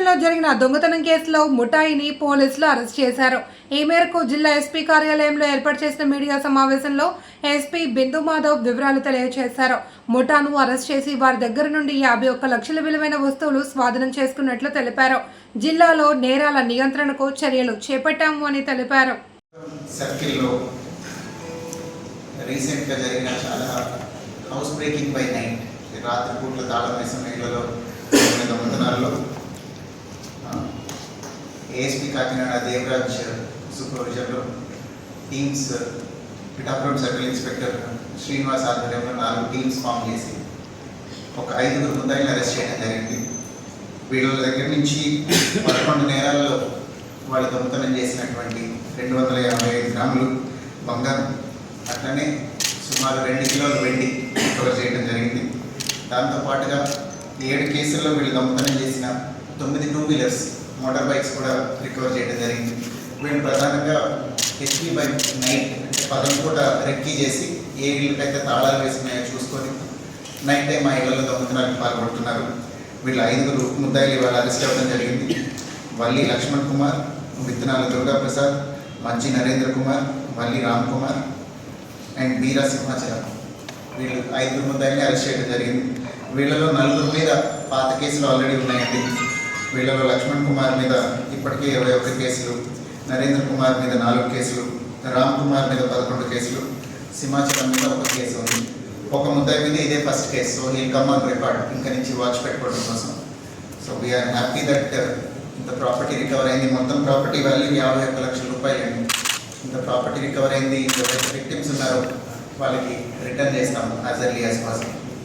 సింగనమలలో జరిగిన దొంగతనం కేసులో ముఠాయిని పోలీసులు అరెస్ట్ చేశారు. ఈ మేరకు జిల్లా ఎస్పీ కార్యాలయంలో ఏర్పాటు చేసిన మీడియా సమావేశంలో ఎస్పీ బిందు మాధవ్ వివరాలు తెలియజేశారు. ముఠాను అరెస్ట్ చేసి వారి దగ్గర నుండి 51 లక్షల విలువైన వస్తువులు స్వాధీనం చేసుకున్నట్లు తెలిపారు. జిల్లాలో నేరాల నియంత్రణకు చర్యలు చేపట్టాము అని తెలిపారు. రీసెంట్గా జరిగిన చాలా హౌస్ బ్రేకింగ్ బై నైట్ రాత్రిపూట్ల తాళం వేసిన ఇళ్లలో దొంగతనాల్లో ఏఎస్పీ కాకినాడ దేవరాజ్ సూపర్విజన్లో teams Pithapuram circle inspector Srinivas ఆధ్వర్యంలో 4 టీమ్స్ ఫామ్ చేసి ఒక 5 ముద్దాయిలను అరెస్ట్ చేయడం జరిగింది. వీళ్ళ దగ్గర నుంచి 11 నేరాల్లో వాళ్ళు దొంగతనం చేసినటువంటి 255 గ్రాములు బంగారం, అట్లనే సుమారు 2 కిలోల వెండి రికవర్ చేయడం జరిగింది. దాంతోపాటుగా 7 కేసుల్లో వీళ్ళు దొంగతనం చేసిన 9 2 వీలర్స్ మోటార్ బైక్స్ కూడా రికవర్ చేయడం జరిగింది. వీళ్ళు ప్రధానంగా హెచ్పీ బై నైట్ అంటే పగలపూట రెక్కీ చేసి ఏ ఇళ్ళకైతే తాళాలు వేసినాయో చూసుకొని నైట్ టైం ఆ ఇళ్లలో దొంగతనాలకు పాల్పడుతున్నారు. వీళ్ళు 5 ముద్దాయిలు ఇవాళ అరెస్ట్ అవ్వడం జరిగింది. వల్లి లక్ష్మణ్ కుమార్, విత్తనాల దుర్గాప్రసాద్, మంచి నరేంద్ర కుమార్, వల్లి రామ్ కుమార్ అండ్ బీరా సింహాచలం, వీళ్ళు 5 ముద్దాయిల్ని అరెస్ట్ చేయడం జరిగింది. వీళ్ళలో 4 మీద పాత కేసులు ఆల్రెడీ ఉన్నాయండి. వీళ్ళలో లక్ష్మణ్ కుమార్ మీద ఇప్పటికే 21 కేసులు, నరేంద్ర కుమార్ మీద 4 కేసులు, రామ్ కుమార్ మీద 11 కేసులు, సింహాచలం మీద 1 కేసు ఉంది. ఒక ముద్దాయి మీద ఇదే ఫస్ట్ కేసు. సో ఈ కమ్ ఆన్ రికార్డ్ ఇంకా నుంచి వాచ్ పెట్టుకోవడం కోసం. సో వీఆర్ హ్యాపీ దట్ ఇంత ప్రాపర్టీ రికవర్ అయింది. మొత్తం ప్రాపర్టీ వాల్యూ 51 లక్షల రూపాయలండి. ఇంత ప్రాపర్టీ రికవర్ అయింది. ఎవరైతే విక్టిమ్స్ ఉన్నారో వాళ్ళకి రిటర్న్ చేస్తాము యాజ్ ఎర్లీ యాజ్ పాసిబుల్.